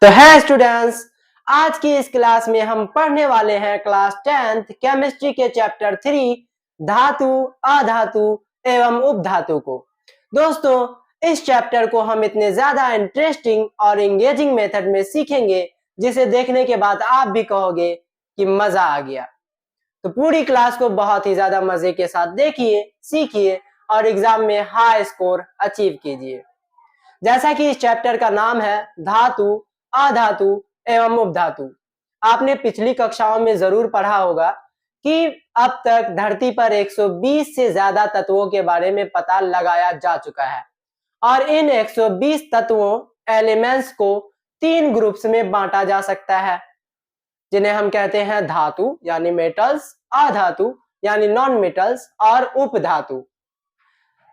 तो है स्टूडेंट्स, आज की इस क्लास में हम पढ़ने वाले हैं क्लास 10th केमिस्ट्री के चैप्टर 3 धातु, अधातु एवं उपधातु को। दोस्तों, इस चैप्टर को हम इतने ज्यादा इंटरेस्टिंग और एंगेजिंग मेथड में सीखेंगे जिसे देखने के बाद आप भी कहोगे कि मजा आ गया। तो पूरी क्लास को बहुत ही ज्यादा मजे के साथ देखिए, सीखिए और एग्जाम में हाई स्कोर अचीव कीजिए। जैसा कि इस चैप्टर का नाम है धातु, अधातु एवं उपधातु। आपने पिछली कक्षाओं में जरूर पढ़ा होगा कि अब तक धरती पर 120 से ज्यादा तत्वों के बारे में पता लगाया जा चुका है और इन 120 तत्वों एलिमेंट्स को 3 ग्रुप्स में बांटा जा सकता है, जिन्हें हम कहते हैं धातु यानी मेटल्स, अधातु यानी नॉन मेटल्स और उपधातु।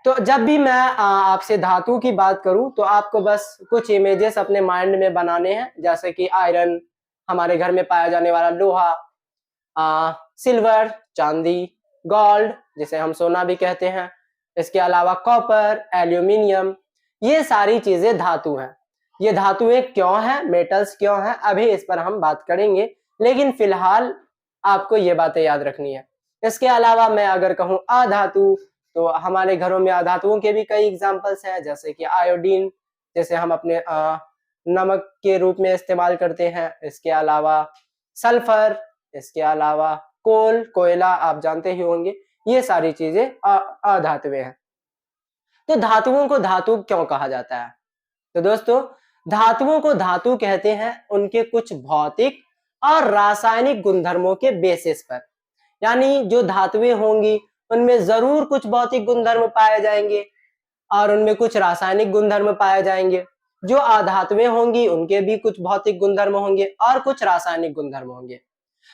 तो जब भी मैं आपसे धातु की बात करूं तो आपको बस कुछ इमेजेस अपने माइंड में बनाने हैं, जैसे कि आयरन, हमारे घर में पाया जाने वाला लोहा, सिल्वर चांदी, गोल्ड जिसे हम सोना भी कहते हैं, इसके अलावा कॉपर, एल्यूमिनियम, ये सारी चीजें धातु हैं। ये धातुएं क्यों हैं, मेटल्स क्यों हैं, अभी इस पर हम बात करेंगे, लेकिन फिलहाल आपको ये बातें याद रखनी है। इसके अलावा मैं अगर कहूँ अधातु, तो हमारे घरों में अधातुओं के भी कई एग्जाम्पल्स हैं, जैसे कि आयोडीन, जैसे हम अपने नमक के रूप में इस्तेमाल करते हैं। इसके अलावा सल्फर, इसके अलावा कोल, कोयला आप जानते ही होंगे। ये सारी चीजें अधातुएं हैं। तो धातुओं को धातु क्यों कहा जाता है? तो दोस्तों, धातुओं को धातु कहते हैं उनके कुछ भौतिक और रासायनिक गुणधर्मों के बेसिस पर। यानी जो धातुएं होंगी उनमें जरूर कुछ भौतिक गुणधर्म पाए जाएंगे और उनमें कुछ रासायनिक गुणधर्म पाए जाएंगे। जो अधातुएं होंगी उनके भी कुछ भौतिक गुणधर्म होंगे और कुछ रासायनिक गुणधर्म होंगे।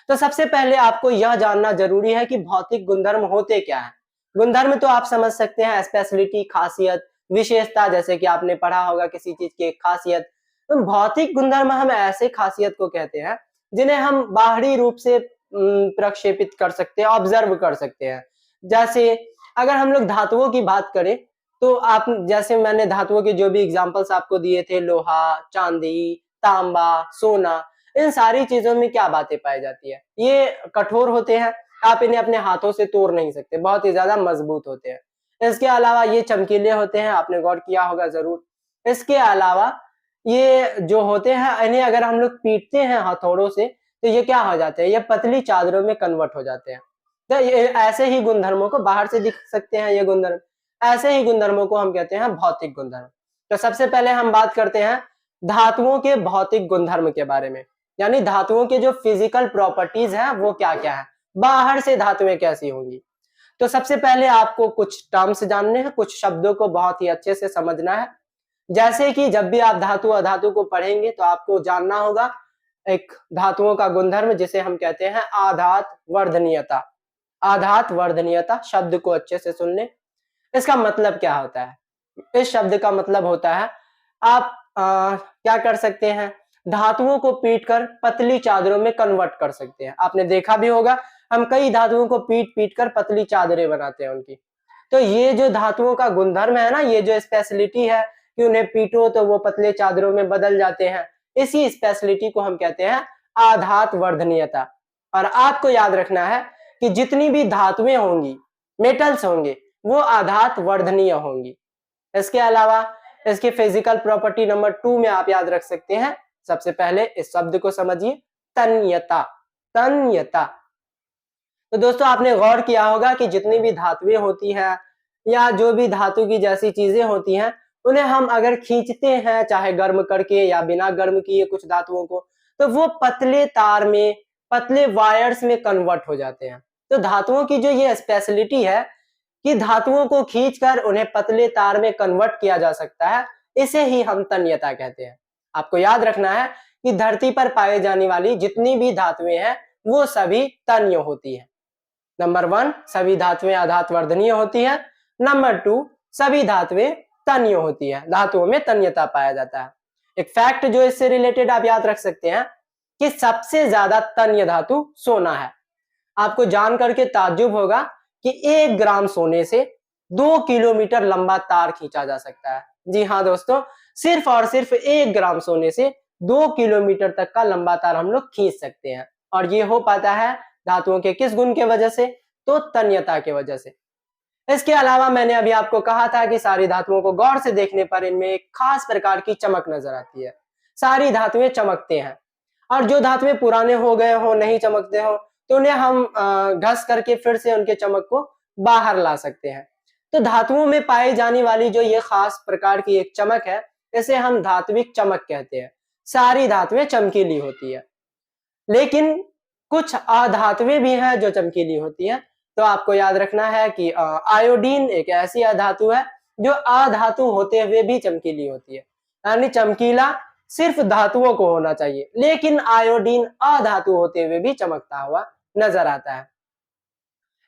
तो सबसे पहले आपको यह जानना जरूरी है कि भौतिक गुणधर्म होते क्या हैं। गुणधर्म तो आप समझ सकते हैं, स्पेशलिटी, खासियत, विशेषता, जैसे कि आपने पढ़ा होगा किसी चीज की एक खासियत। तो भौतिक गुणधर्म हम ऐसे खासियत को कहते हैं जिन्हें हम बाहरी रूप से प्रक्षेपित कर सकते हैं, ऑब्जर्व कर सकते हैं। जैसे अगर हम लोग धातुओं की बात करें तो आप, जैसे मैंने धातुओं के जो भी एग्जांपल्स आपको दिए थे, लोहा, चांदी, तांबा, सोना, इन सारी चीजों में क्या बातें पाई जाती है? ये कठोर होते हैं, आप इन्हें अपने हाथों से तोड़ नहीं सकते, बहुत ही ज्यादा मजबूत होते हैं। इसके अलावा ये चमकीले होते हैं, आपने गौर किया होगा जरूर। इसके अलावा ये जो होते हैं, इन्हें अगर हम लोग पीटते हैं हथौड़ों से तो ये क्या हो जाते हैं? ये पतली चादरों में कन्वर्ट हो जाते हैं। तो ये ऐसे ही गुणधर्मों को बाहर से दिख सकते हैं, ये गुणधर्म, ऐसे ही गुणधर्मों को हम कहते हैं भौतिक गुणधर्म। तो सबसे पहले हम बात करते हैं धातुओं के भौतिक गुणधर्म के बारे में, यानी धातुओं के जो फिजिकल प्रॉपर्टीज हैं वो क्या क्या है, बाहर से धातुएं कैसी होंगी। तो सबसे पहले आपको कुछ टर्म्स जानने हैं, कुछ शब्दों को बहुत ही अच्छे से समझना है। जैसे कि जब भी आप धातु अधातु को पढ़ेंगे तो आपको जानना होगा एक धातुओं का गुणधर्म जिसे हम कहते हैं आधात वर्धनीयता। आधात वर्धनीयता शब्द को अच्छे से सुन लें। इसका मतलब क्या होता है? इस शब्द का मतलब होता है आप क्या कर सकते हैं, धातुओं को पीटकर पतली चादरों में कन्वर्ट कर सकते हैं। आपने देखा भी होगा, हम कई धातुओं को पीट पीट कर पतली चादरें बनाते हैं उनकी। तो ये जो धातुओं का गुणधर्म है ना, ये जो स्पेशलिटी है कि उन्हें पीटो तो वो पतले चादरों में बदल जाते हैं, इसी स्पेशलिटी को हम कहते हैं आधात वर्धनीयता। और आपको याद रखना है कि जितनी भी धातुएं होंगी, मेटल्स होंगे, वो आधात वर्धनीय होंगी। इसके अलावा इसकी फिजिकल प्रॉपर्टी नंबर 2 में आप याद रख सकते हैं। सबसे पहले इस शब्द को समझिए, तन्यता। तन्यता। तो दोस्तों, आपने गौर किया होगा कि जितनी भी धातुएं होती हैं या जो भी धातु की जैसी चीजें होती हैं, उन्हें हम अगर खींचते हैं, चाहे गर्म करके या बिना गर्म किए कुछ धातुओं को, तो वो पतले तार में, पतले वायर्स में कन्वर्ट हो जाते हैं। तो धातुओं की जो ये स्पेशलिटी है कि धातुओं को खींचकर उन्हें पतले तार में कन्वर्ट किया जा सकता है, इसे ही हम तन्यता कहते हैं। आपको याद रखना है कि धरती पर पाए जाने वाली जितनी भी धातुएं हैं वो सभी तन्य होती है। नंबर 1, सभी धातुएं आधात वर्धनीय होती है। नंबर 2, सभी धातुएं तन्य होती है, धातुओं में तन्यता पाया जाता है। एक फैक्ट जो इससे रिलेटेड आप याद रख सकते हैं कि सबसे ज्यादा तन्य धातु सोना है। आपको जान करके ताज्जुब होगा कि 1 ग्राम सोने से 2 किलोमीटर लंबा तार खींचा जा सकता है। जी हाँ दोस्तों, सिर्फ और सिर्फ 1 ग्राम सोने से 2 किलोमीटर तक का लंबा तार हम लोग खींच सकते हैं। और ये हो पाता है धातुओं के किस गुण के वजह से? तो तन्यता के वजह से। इसके अलावा मैंने अभी आपको कहा था कि सारी धातुओं को गौर से देखने पर इनमें एक खास प्रकार की चमक नजर आती है। सारी धातुएं चमकते हैं, और जो धातुएं पुराने हो गए हो, नहीं चमकते हो, तो उन्हें हम घस करके फिर से उनके चमक को बाहर ला सकते हैं। तो धातुओं में पाई जाने वाली जो ये खास प्रकार की एक चमक है, इसे हम धात्विक चमक कहते हैं। सारी धातुएं चमकीली होती है, लेकिन कुछ अधातुएं भी हैं जो चमकीली होती हैं। तो आपको याद रखना है कि आयोडीन एक ऐसी अधातु है जो अधातु होते हुए भी चमकीली होती है। यानी चमकीला सिर्फ धातुओं को होना चाहिए, लेकिन आयोडीन अधातु होते हुए भी चमकता हुआ नजर आता है।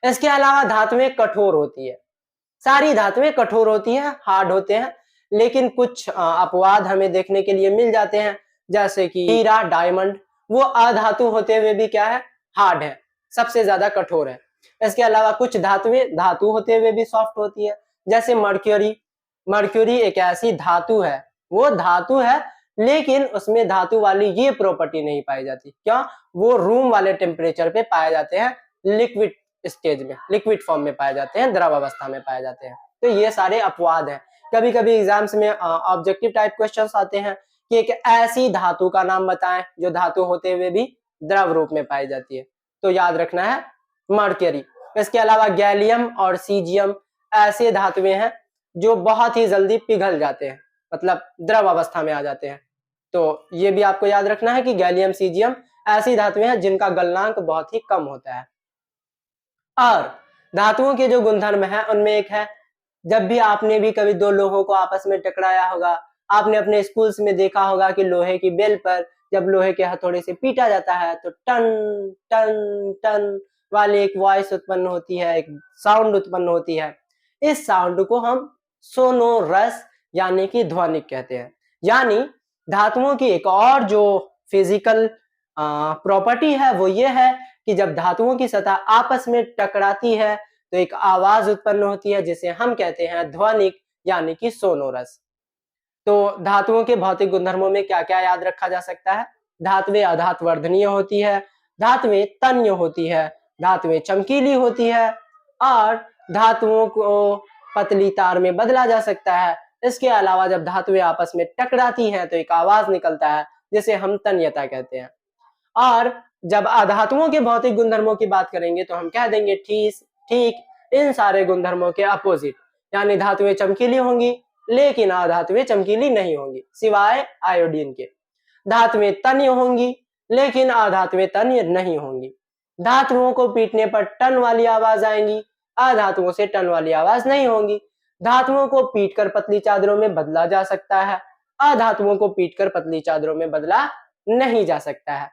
इसके अलावा धातुएं कठोर होती है। सारी धातुएं कठोर होती हैं, हार्ड होते हैं, लेकिन कुछ अपवाद हमें देखने के लिए मिल जाते हैं, जैसे कि हीरा, डायमंड, वो अधातु होते हुए भी क्या है? हार्ड है, सबसे ज्यादा कठोर है। इसके अलावा कुछ धातुएं धातु होते हुए भी सॉफ्ट होती है, जैसे मर्क्यूरी। मर्क्यूरी एक ऐसी धातु है, वो धातु है, लेकिन उसमें धातु वाली ये प्रॉपर्टी नहीं पाई जाती। क्यों? वो रूम वाले टेम्परेचर पे पाए जाते हैं, लिक्विड स्टेज में, लिक्विड फॉर्म में पाए जाते हैं, द्रव अवस्था में पाए जाते हैं। तो ये सारे अपवाद हैं। कभी कभी एग्जाम्स में ऑब्जेक्टिव टाइप क्वेश्चंस आते हैं कि एक ऐसी धातु का नाम बताएं जो धातु होते हुए भी द्रव रूप में पाई जाती है। तो याद रखना है मर्क्यूरी। इसके अलावा गैलियम और सीजियम ऐसे धातुएं हैं जो बहुत ही जल्दी पिघल जाते हैं, मतलब द्रव अवस्था में आ जाते हैं। तो ये भी आपको याद रखना है कि गैलियम, सीजियम ऐसी धातुएं हैं जिनका गलनांक बहुत ही कम होता है। और धातुओं के जो गुणधर्म है उनमें एक है, जब भी आपने भी कभी दो लोहों को आपस में टकराया होगा, आपने अपने स्कूल्स में देखा होगा कि लोहे की बेल पर जब लोहे के हथौड़े से पीटा जाता है तो टन टन टन वाली एक वॉइस उत्पन्न होती है, एक साउंड उत्पन्न होती है। इस साउंड को हम सोनोरस यानी कि ध्वनिक कहते हैं। यानी धातुओं की एक और जो फिजिकल प्रॉपर्टी है वो ये है कि जब धातुओं की सतह आपस में टकराती है तो एक आवाज उत्पन्न होती है जिसे हम कहते हैं ध्वनिक यानी कि सोनोरस। तो धातुओं के भौतिक गुणधर्मों में क्या क्या याद रखा जा सकता है? धातुएं अधातवर्धनीय होती है, धातुएं तन्य होती है, धातुएं चमकीली होती है, और धातुओं को पतली तार में बदला जा सकता है। इसके अलावा जब धातुएं आपस में टकराती हैं तो एक आवाज निकलता है जिसे हम तन्यता कहते हैं। और जब अधातुओं के भौतिक गुणधर्मों की बात करेंगे तो हम कह देंगे ठीक इन सारे गुणधर्मों के अपोजिट, यानी धातुएं चमकीली होंगी लेकिन अधातुएं चमकीली नहीं होंगी, सिवाय आयोडीन के। धातुएं तन्य होंगी लेकिन अधातुएं तन्य नहीं होंगी। धातुओं को पीटने पर टन वाली आवाज आएंगी, अधातुओं से टन वाली आवाज नहीं होंगी। धातुओं को पीटकर पतली चादरों में बदला जा सकता है, अधातुओं को पीटकर पतली चादरों में बदला नहीं जा सकता है।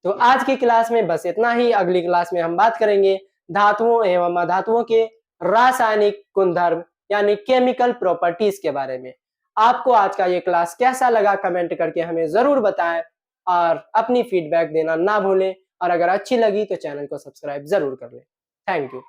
तो आज की क्लास में बस इतना ही। अगली क्लास में हम बात करेंगे धातुओं एवं अधातुओं के रासायनिक गुणधर्म यानी केमिकल प्रॉपर्टीज के बारे में। आपको आज का ये क्लास कैसा लगा कमेंट करके हमें जरूर बताएं, और अपनी फीडबैक देना ना भूलें। और अगर अच्छी लगी तो चैनल को सब्सक्राइब जरूर कर लें। Thank you.